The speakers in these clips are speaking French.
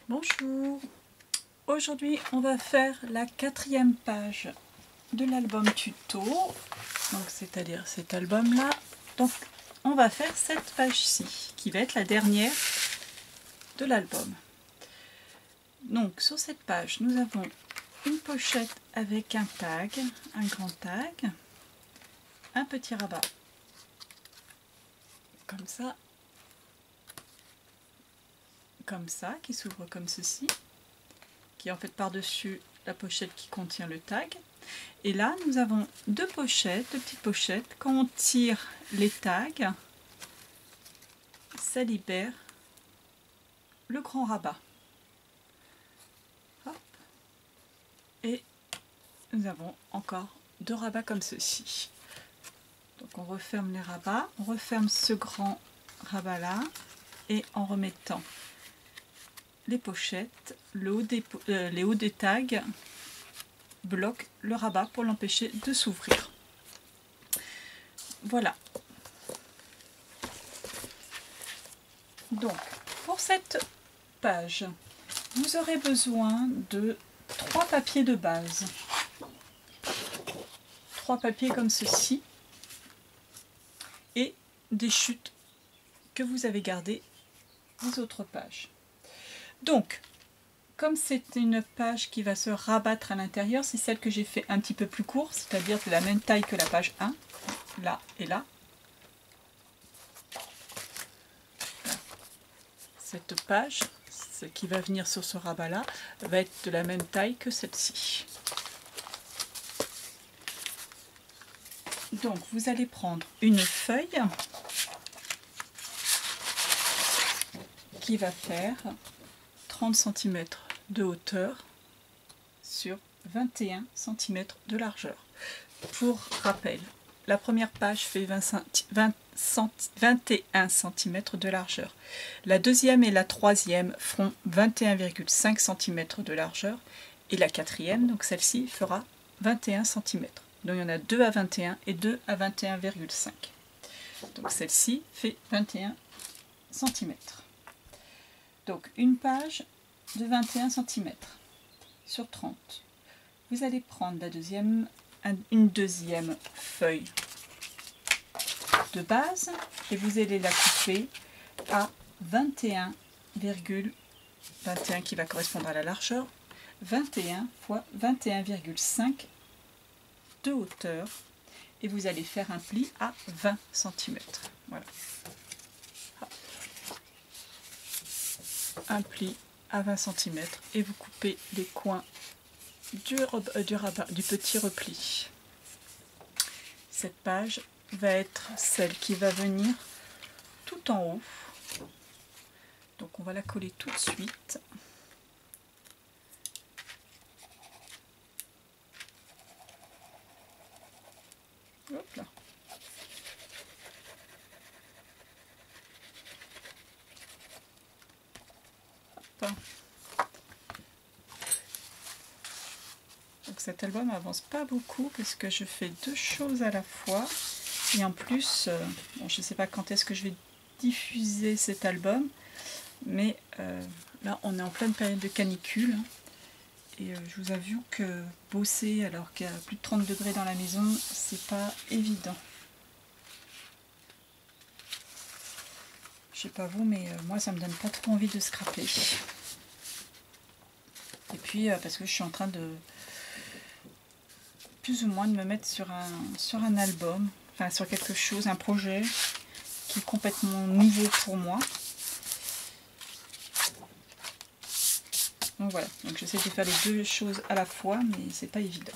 Bonjour, aujourd'hui on va faire la 4e page de l'album tuto, donc c'est-à-dire cet album là. Donc on va faire cette page-ci qui va être la dernière de l'album. Donc sur cette page nous avons une pochette avec un tag, un grand tag, un petit rabat comme ça, qui s'ouvre comme ceci, qui est en fait par-dessus la pochette qui contient le tag. Et là, nous avons deux petites pochettes. Quand on tire les tags, ça libère le grand rabat. Hop. Et nous avons encore deux rabats comme ceci. Donc on referme les rabats, on referme ce grand rabat là, et en remettant les pochettes, les hauts des tags bloquent le rabat pour l'empêcher de s'ouvrir. Voilà. Donc, pour cette page, vous aurez besoin de 3 papiers de base. 3 papiers comme ceci. Et des chutes que vous avez gardées des autres pages. Donc, comme c'est une page qui va se rabattre à l'intérieur, c'est celle que j'ai fait un petit peu plus court, c'est-à-dire de la même taille que la page 1, là et là. Cette page, ce qui va venir sur ce rabat-là, va être de la même taille que celle-ci. Donc, vous allez prendre une feuille qui va faire 30 cm de hauteur sur 21 cm de largeur. Pour rappel, la première page fait 21 cm de largeur. La deuxième et la troisième feront 21,5 cm de largeur. Et la quatrième, donc celle-ci, fera 21 cm. Donc il y en a 2 à 21 et 2 à 21,5. Donc celle-ci fait 21 cm. Donc une page de 21 cm sur 30. Vous allez prendre une deuxième feuille de base et vous allez la couper à 21,21 qui va correspondre à la largeur, 21 fois 21,5 de hauteur et vous allez faire un pli à 20 cm. Voilà. Un pli à 20 cm et vous coupez les coins du petit repli. Cette page va être celle qui va venir tout en haut. Donc on va la coller tout de suite. Hop là. Hop. Donc cet album avance pas beaucoup parce que je fais deux choses à la fois. Et en plus, bon, je ne sais pas quand est-ce que je vais diffuser cet album, mais là on est en pleine période de canicule. Et je vous avoue que bosser alors qu'il y a plus de 30 degrés dans la maison, c'est pas évident. Je sais pas vous, mais moi ça me donne pas trop envie de scraper. Et puis parce que je suis en train de plus ou moins de me mettre sur un album, enfin sur quelque chose, un projet qui est complètement nouveau pour moi. Donc voilà, donc j'essaie de faire les deux choses à la fois, mais c'est pas évident.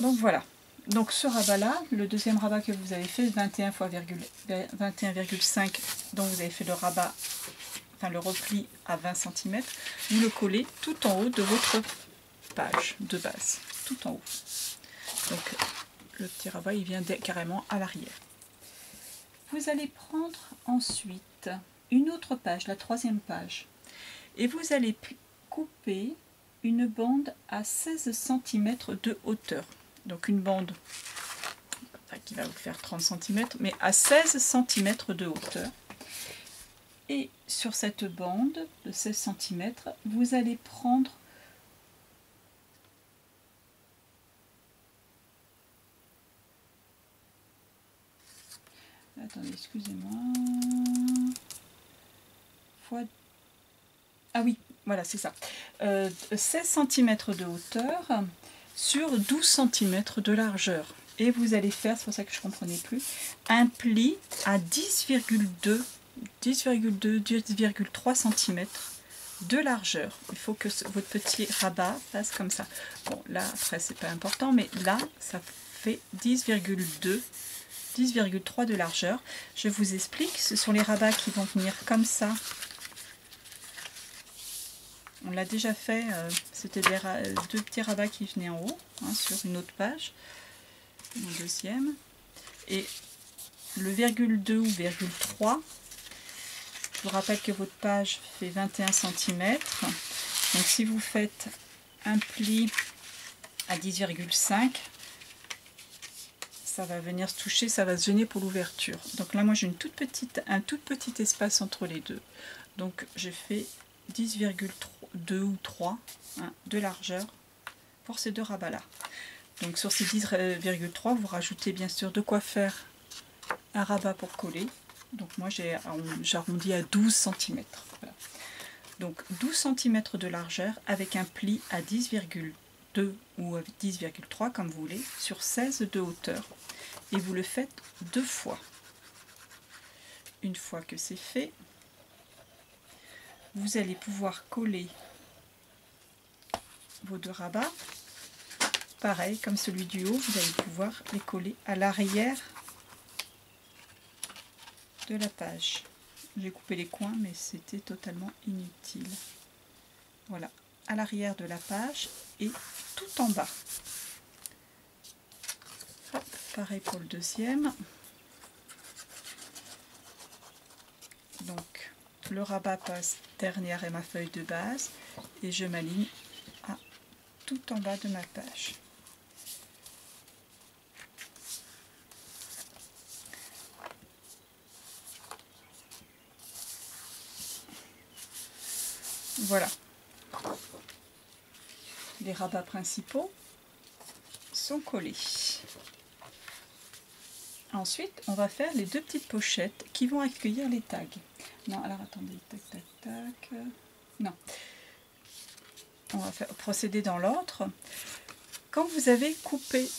Donc voilà, donc ce rabat là, le deuxième rabat que vous avez fait, 21 fois 21,5, dont vous avez fait le rabat, enfin le repli à 20 cm, vous le collez tout en haut de votre page de base, tout en haut. Donc le petit rabat il vient carrément à l'arrière. Vous allez prendre ensuite une autre page, la 3e page, et vous allez couper une bande à 16 cm de hauteur. Donc une bande qui va vous faire 30 cm, mais à 16 cm de hauteur. Et sur cette bande de 16 cm, vous allez prendre attendez, excusez-moi. Ah oui, voilà, c'est ça. 16 cm de hauteur sur 12 cm de largeur. Et vous allez faire, c'est pour ça que je ne comprenais plus, un pli à 10,2, 10,3 cm de largeur. Il faut que votre petit rabat fasse comme ça. Bon, là, après, c'est pas important, mais là, ça fait 10,2, 10,3 de largeur. Je vous explique, ce sont les rabats qui vont venir comme ça. On l'a déjà fait, c'était deux petits rabats qui venaient en haut, hein, sur une autre page, le deuxième. Et le virgule 2 ou virgule 3, je vous rappelle que votre page fait 21 cm. Donc si vous faites un pli à 10,5, ça va venir se toucher, ça va se gêner pour l'ouverture. Donc là, moi j'ai un tout petit espace entre les deux. Donc j'ai fait 10,2 ou 3 hein, de largeur pour ces deux rabats là. Donc sur ces 10,3 vous rajoutez bien sûr de quoi faire un rabat pour coller. Donc moi j'ai arrondi à 12 cm. Voilà. Donc 12 cm de largeur avec un pli à 10,2 ou 10,3 comme vous voulez sur 16 de hauteur. Et vous le faites 2 fois. Une fois que c'est fait, vous allez pouvoir coller vos deux rabats. Pareil, comme celui du haut, vous allez pouvoir les coller à l'arrière de la page. J'ai coupé les coins, mais c'était totalement inutile. Voilà, à l'arrière de la page et tout en bas. Hop, pareil pour le deuxième. Donc, le rabat passe derrière ma feuille de base et je m'aligne à tout en bas de ma page. Voilà. Les rabats principaux sont collés. Ensuite, on va faire les deux petites pochettes qui vont accueillir les tags. Non, alors attendez, tac, tac, tac. Non. On va procéder dans l'ordre. Quand vous avez coupé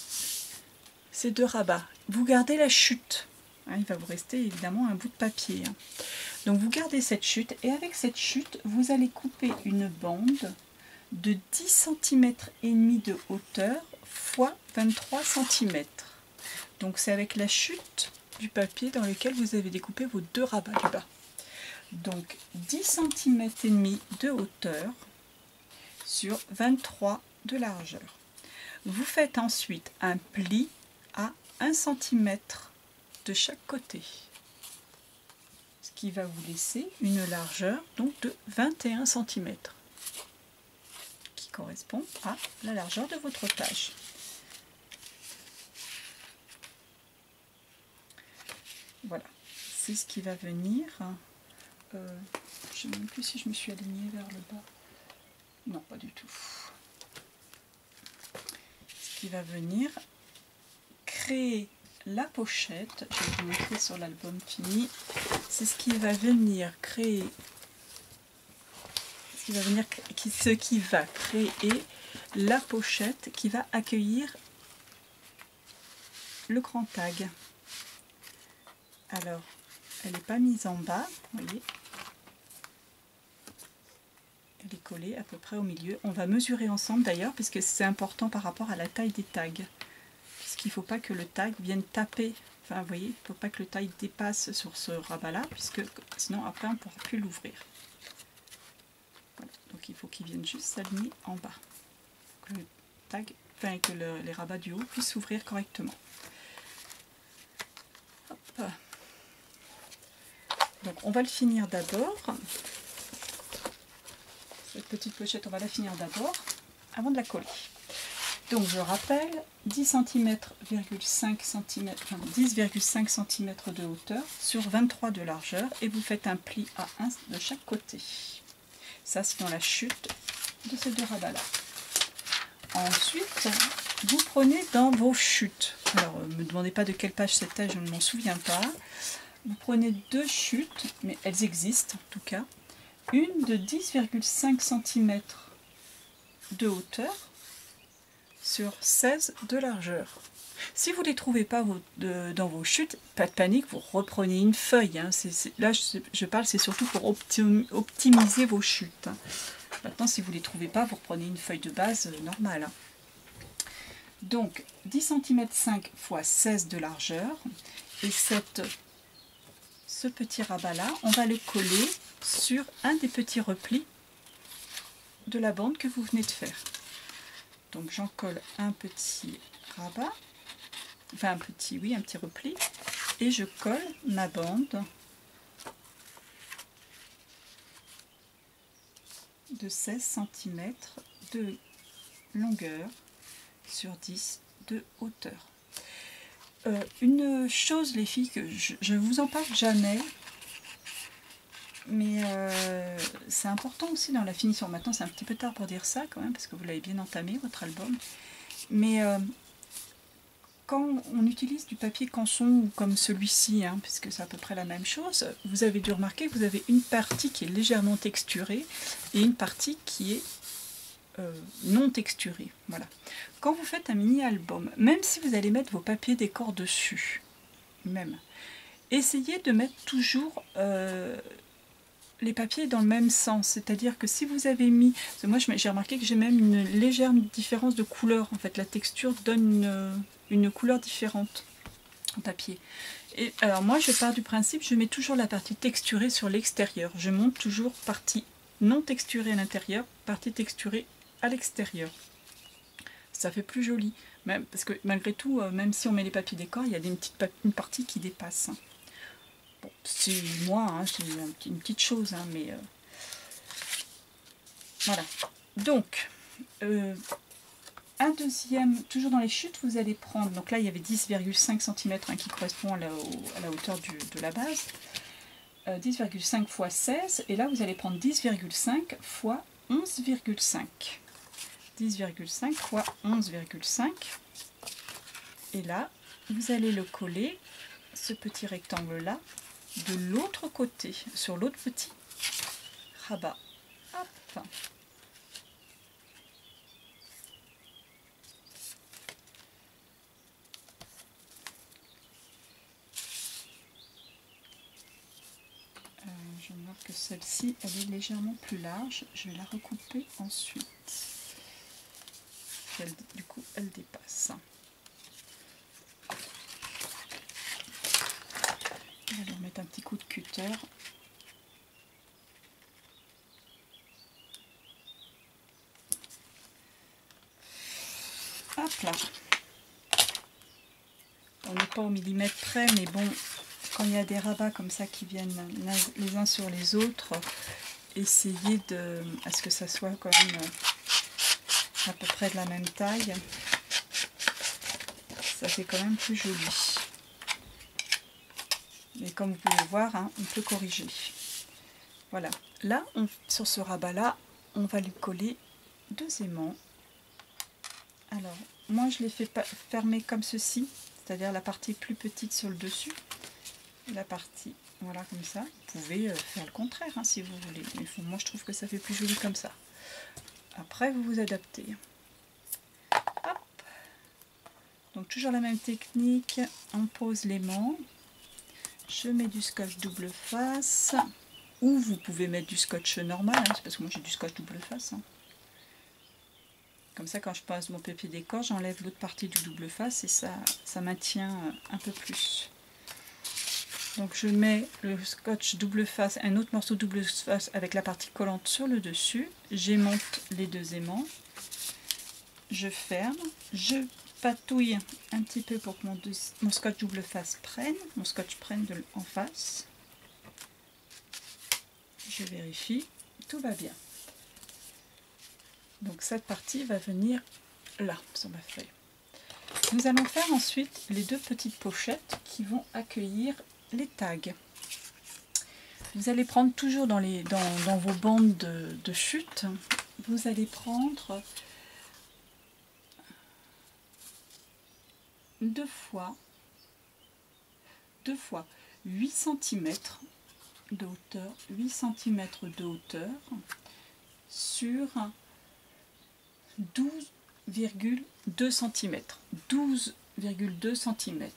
ces deux rabats, vous gardez la chute. Hein, il va vous rester évidemment un bout de papier. Hein. Donc vous gardez cette chute et avec cette chute, vous allez couper une bande de 10 cm et demi de hauteur fois 23 cm. Donc c'est avec la chute du papier dans lequel vous avez découpé vos deux rabats du bas. Donc 10 cm et demi de hauteur sur 23 de largeur. Vous faites ensuite un pli à 1 cm de chaque côté. Ce qui va vous laisser une largeur donc de 21 cm. Qui correspond à la largeur de votre page. Voilà, c'est ce qui va venir. Je ne sais même plus si je me suis alignée vers le bas. Non, pas du tout. Ce qui va venir créer la pochette, je vais vous montrer sur l'album fini. C'est ce qui va venir créer, ce qui va créer la pochette qui va accueillir le grand tag. Alors, elle n'est pas mise en bas, vous voyez. Elle est collée à peu près au milieu. On va mesurer ensemble d'ailleurs, puisque c'est important par rapport à la taille des tags. Puisqu'il ne faut pas que le tag vienne taper, enfin vous voyez, il ne faut pas que le tag dépasse sur ce rabat-là, puisque sinon après on ne pourra plus l'ouvrir. Voilà. Donc il faut qu'il vienne juste s'aligner en bas. Que le tag, enfin que les rabats du haut puissent s'ouvrir correctement. Hop. Donc on va le finir d'abord. Cette petite pochette, on va la finir d'abord, avant de la coller. Donc je rappelle, 10,5 cm de hauteur sur 23 de largeur et vous faites un pli à 1 de chaque côté. Ça c'est dans la chute de ces deux rabats là. Ensuite, vous prenez dans vos chutes. Alors ne me demandez pas de quelle page c'était, je ne m'en souviens pas. Vous prenez deux chutes, mais elles existent en tout cas. Une de 10,5 cm de hauteur sur 16 de largeur. Si vous ne les trouvez pas dans vos chutes, pas de panique, vous reprenez une feuille. Hein. Là, je parle, c'est surtout pour optimiser vos chutes. Hein. Maintenant, si vous ne les trouvez pas, vous reprenez une feuille de base normale. Hein. Donc, 10 cm 5 x 16 de largeur. Et ce petit rabat-là, on va le coller sur un des petits replis de la bande que vous venez de faire. Donc j'en colle un petit rabat, enfin un petit repli, et je colle ma bande de 16 cm de longueur sur 10 de hauteur. Une chose les filles que je ne vous en parle jamais, mais c'est important aussi dans la finition. Maintenant c'est un petit peu tard pour dire ça quand même, parce que vous l'avez bien entamé votre album. Mais quand on utilise du papier canson ou comme celui-ci, hein, puisque c'est à peu près la même chose, vous avez dû remarquer que vous avez une partie qui est légèrement texturée et une partie qui est non texturée. Voilà. Quand vous faites un mini-album, même si vous allez mettre vos papiers décor dessus, même, essayez de mettre toujours les papiers dans le même sens, c'est-à-dire que si vous avez mis, moi j'ai remarqué que j'ai même une légère différence de couleur, en fait la texture donne une couleur différente en papier. Et alors moi je pars du principe, je mets toujours la partie texturée sur l'extérieur, je monte toujours partie non texturée à l'intérieur, partie texturée à l'extérieur. Ça fait plus joli, même, parce que malgré tout, même si on met les papiers décor, il y a une partie qui dépasse. Bon, c'est moi, hein, c'est une petite chose, hein, mais voilà. Donc, un deuxième, toujours dans les chutes, vous allez prendre, donc là il y avait 10,5 cm hein, qui correspond à la hauteur de la base, 10,5 x 16, et là vous allez prendre 10,5 x 11,5. 10,5 x 11,5, et là vous allez le coller, ce petit rectangle là, de l'autre côté, sur l'autre petit rabat. Hop. Je marque que celle-ci, elle est légèrement plus large. Je vais la recouper ensuite. Du coup, elle dépasse. On va lui remettre un petit coup de cutter. Hop là. On n'est pas au millimètre près, mais bon, quand il y a des rabats comme ça qui viennent les uns sur les autres, essayez à ce que ça soit quand même à peu près de la même taille. Ça fait quand même plus joli. Mais comme vous pouvez voir, hein, on peut corriger. Voilà. Là, sur ce rabat-là, on va lui coller 2 aimants. Alors, moi je l'ai fait fermer comme ceci, c'est-à-dire la partie plus petite sur le dessus. La partie, voilà, comme ça. Vous pouvez faire le contraire hein, si vous voulez. Mais moi je trouve que ça fait plus joli comme ça. Après, vous vous adaptez. Hop. Donc toujours la même technique. On pose l'aimant. Je mets du scotch double face. Ou vous pouvez mettre du scotch normal. Hein, c'est parce que moi j'ai du scotch double face. Hein. Comme ça, quand je passe mon papier décor, j'enlève l'autre partie du double face et ça maintient un peu plus. Donc je mets le scotch double face, un autre morceau double face avec la partie collante sur le dessus. J'aimonte les 2 aimants. Je ferme. Je patouille un petit peu pour que mon scotch double face prenne. Mon scotch prenne en face. Je vérifie. Tout va bien. Donc cette partie va venir là sur ma feuille. Nous allons faire ensuite les deux petites pochettes qui vont accueillir les tags. Vous allez prendre toujours dans vos bandes de chute, vous allez prendre deux fois 8 cm de hauteur, 8 cm de hauteur sur 12,2 cm. 12,2 cm.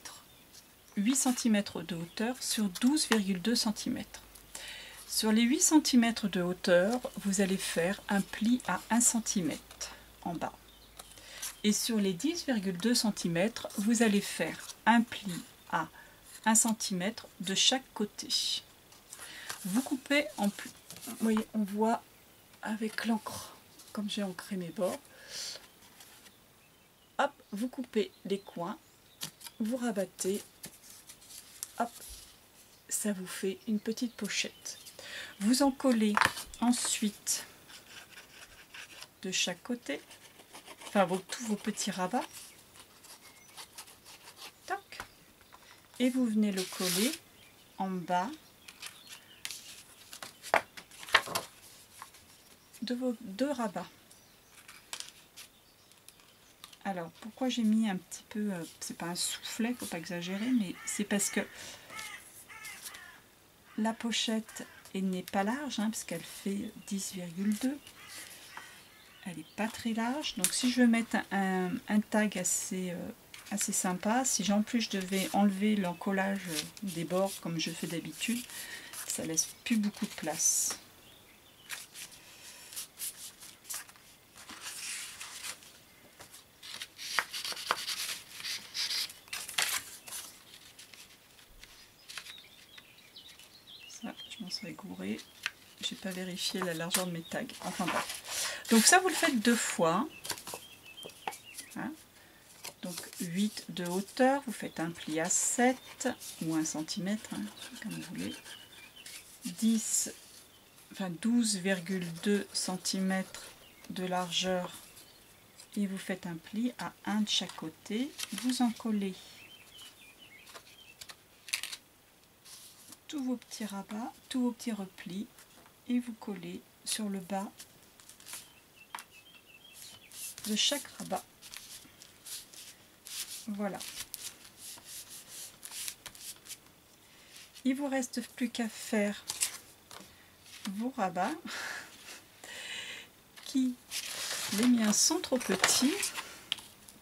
8 cm de hauteur sur 12,2 cm. Sur les 8 cm de hauteur, vous allez faire un pli à 1 cm en bas. Et sur les 10,2 cm, vous allez faire un pli à 1 cm de chaque côté. Vous coupez en plus. Vous voyez, on voit avec l'encre, comme j'ai ancré mes bords. Hop, vous coupez les coins, vous rabattez, hop, ça vous fait une petite pochette. Vous en collez ensuite de chaque côté, enfin tous vos petits rabats. Tac. Et vous venez le coller en bas de vos deux rabats. Alors pourquoi j'ai mis un petit peu, c'est pas un soufflet, faut pas exagérer, mais c'est parce que la pochette n'est pas large, hein, parce qu'elle fait 10,2. Elle n'est pas très large, donc si je veux mettre un tag assez sympa, si en plus je devais enlever l'encollage des bords comme je fais d'habitude, ça laisse plus beaucoup de place. Ça, je m'en serais gourée. J'ai pas vérifié la largeur de mes tags. Enfin bref. Donc ça, vous le faites deux fois. Hein, donc 8 de hauteur, vous faites un pli à 7 ou 1 cm, hein, comme vous voulez. 12,2 cm de largeur et vous faites un pli à 1 de chaque côté. Vous en collez tous vos petits rabats, tous vos petits replis et vous collez sur le bas de chaque rabat. Voilà. Il vous reste plus qu'à faire vos rabats qui, les miens sont trop petits,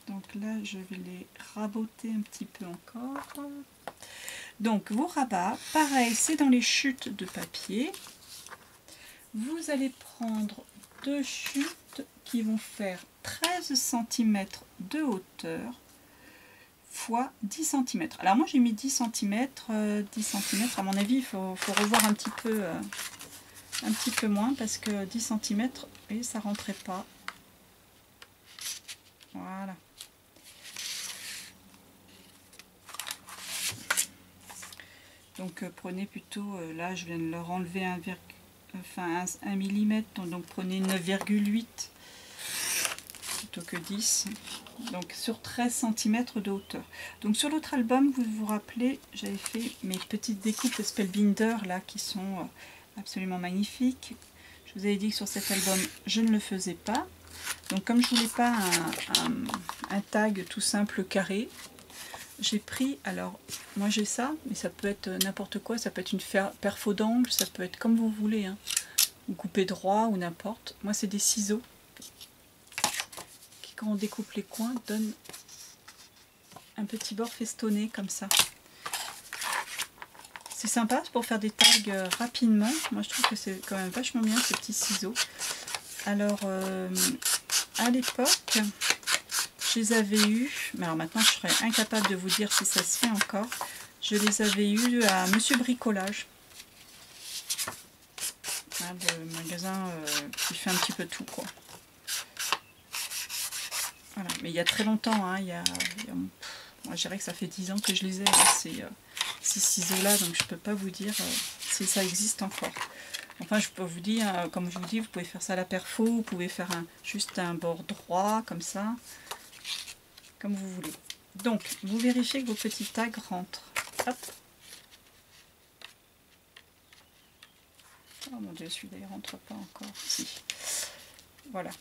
donc là je vais les raboter un petit peu encore. Donc vos rabats, pareil, c'est dans les chutes de papier. Vous allez prendre deux chutes qui vont faire 13 cm de hauteur fois 10 cm. Alors moi j'ai mis 10 cm, 10 cm, à mon avis il faut revoir un petit peu moins parce que 10 cm, et ça rentrait pas. Voilà. Donc prenez plutôt, là je viens de leur enlever 1 mm, donc prenez 9,8 plutôt que 10. Donc sur 13 cm de hauteur. Donc sur l'autre album, vous vous rappelez, j'avais fait mes petites découpes Spellbinder là qui sont absolument magnifiques. Je vous avais dit que sur cet album, je ne le faisais pas. Donc comme je voulais pas un tag tout simple carré, j'ai pris, alors moi j'ai ça, mais ça peut être n'importe quoi, ça peut être une perfo d'angle, ça peut être comme vous voulez, hein. Vous coupez droit ou n'importe. Moi c'est des ciseaux qui, quand on découpe les coins, donnent un petit bord festonné comme ça. C'est sympa pour faire des tags rapidement. Moi je trouve que c'est quand même vachement bien ces petits ciseaux. Alors à l'époque, je les avais eus, mais alors maintenant je serais incapable de vous dire si ça se fait encore. Je les avais eus à Monsieur Bricolage, le magasin qui fait un petit peu tout, quoi. Voilà, mais il y a très longtemps, hein, moi je dirais que ça fait 10 ans que je les ai, ces ciseaux-là, donc je peux pas vous dire si ça existe encore. Enfin, je peux vous dire, comme je vous dis, vous pouvez faire ça à la perfo, vous pouvez faire juste un bord droit, comme ça. comme vous voulez. Donc, vous vérifiez que vos petits tags rentrent. Hop. Oh mon Dieu, celui-là, il rentre pas encore. Si. Voilà.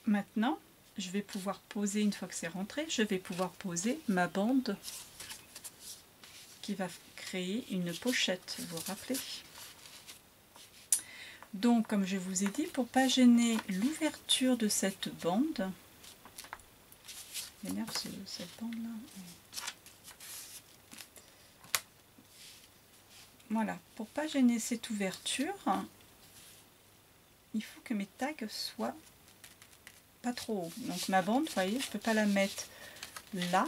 Maintenant, je vais pouvoir poser, une fois que c'est rentré, je vais pouvoir poser ma bande qui va créer une pochette, vous vous rappelez? Donc, comme je vous ai dit, pour pas gêner l'ouverture de cette bande, m'énerve cette bande-là. Voilà, pour pas gêner cette ouverture, il faut que mes tags soient pas trop hauts. Donc ma bande, vous voyez, je peux pas la mettre là,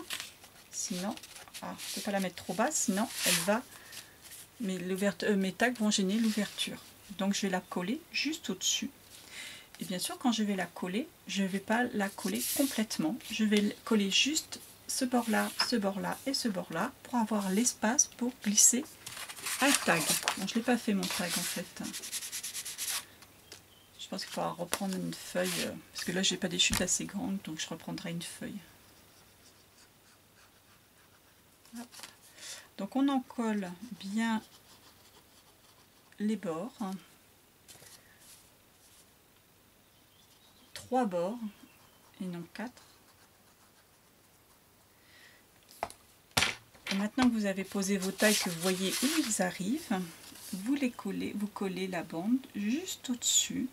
sinon, je peux pas la mettre trop bas, sinon elle va, mes tags vont gêner l'ouverture. Donc je vais la coller juste au-dessus. Et bien sûr, quand je vais la coller, je ne vais pas la coller complètement. Je vais coller juste ce bord-là et ce bord-là pour avoir l'espace pour glisser un tag. Bon, je ne l'ai pas fait mon tag en fait. Je pense qu'il faudra reprendre une feuille, parce que là j'ai pas des chutes assez grandes, donc je reprendrai une feuille. Hop. Donc on en colle bien les bords. 3 bords et non 4. Et maintenant que vous avez posé vos tailles, que vous voyez où ils arrivent, vous les collez, vous collez la bande juste au-dessus.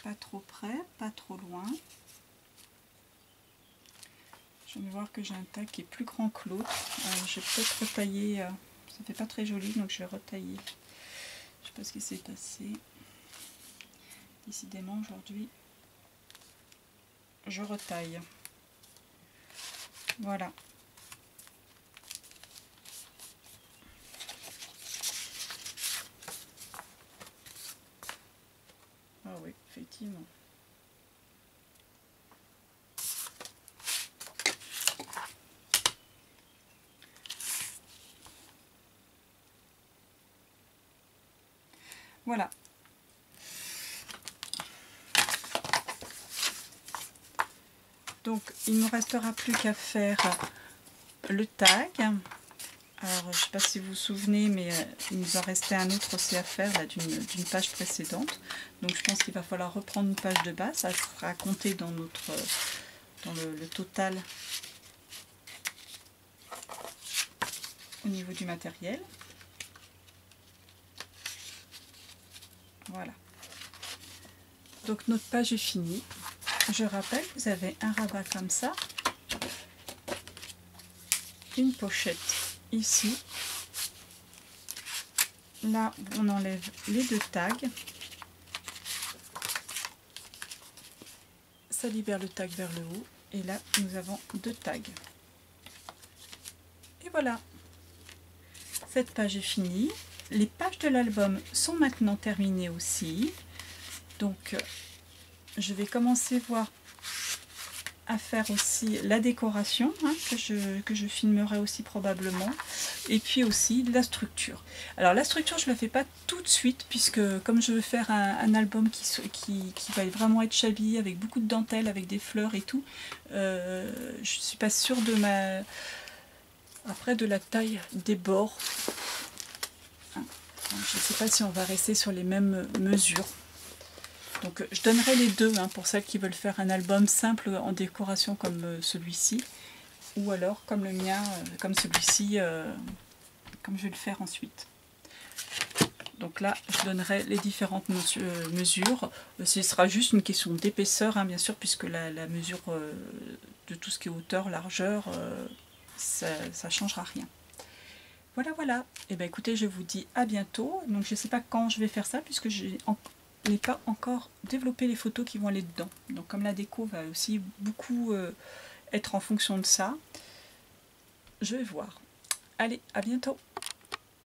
Pas trop près, pas trop loin. Je vais voir que j'ai un tag qui est plus grand que l'autre. Je vais peut-être retailler, ça fait pas très joli, donc je vais retailler. Je sais pas ce qui s'est passé. Décidément aujourd'hui, je retaille. Voilà. Ah oui, effectivement. Voilà. Donc, il ne me restera plus qu'à faire le tag. Alors, je ne sais pas si vous vous souvenez, mais il nous en restait un autre aussi à faire d'une page précédente. Donc, je pense qu'il va falloir reprendre une page de base. Ça sera compté dans le total au niveau du matériel. Voilà. Donc, notre page est finie. Je rappelle, vous avez un rabat comme ça, une pochette ici. Là, on enlève les 2 tags. Ça libère le tag vers le haut. Et là, nous avons 2 tags. Et voilà. Cette page est finie. Les pages de l'album sont maintenant terminées aussi. Donc, je vais commencer à faire aussi la décoration, hein, que je filmerai aussi probablement, et puis aussi la structure. Alors la structure, je ne la fais pas tout de suite, puisque comme je veux faire un album qui va vraiment être chablis, avec beaucoup de dentelle, avec des fleurs et tout, je ne suis pas sûre de la taille des bords. Je ne sais pas si on va rester sur les mêmes mesures. Donc je donnerai les deux, hein, pour celles qui veulent faire un album simple en décoration comme celui-ci, ou alors comme le mien, comme celui-ci, comme je vais le faire ensuite. Donc là, je donnerai les différentes mesures. Ce sera juste une question d'épaisseur, hein, bien sûr, puisque la mesure de tout ce qui est hauteur, largeur, ça ne changera rien. Voilà, voilà. Et bien écoutez, je vous dis à bientôt. Donc je ne sais pas quand je vais faire ça, puisque je n'ai pas encore développé les photos qui vont aller dedans. Donc comme la déco va aussi beaucoup être en fonction de ça, je vais voir. Allez, à bientôt.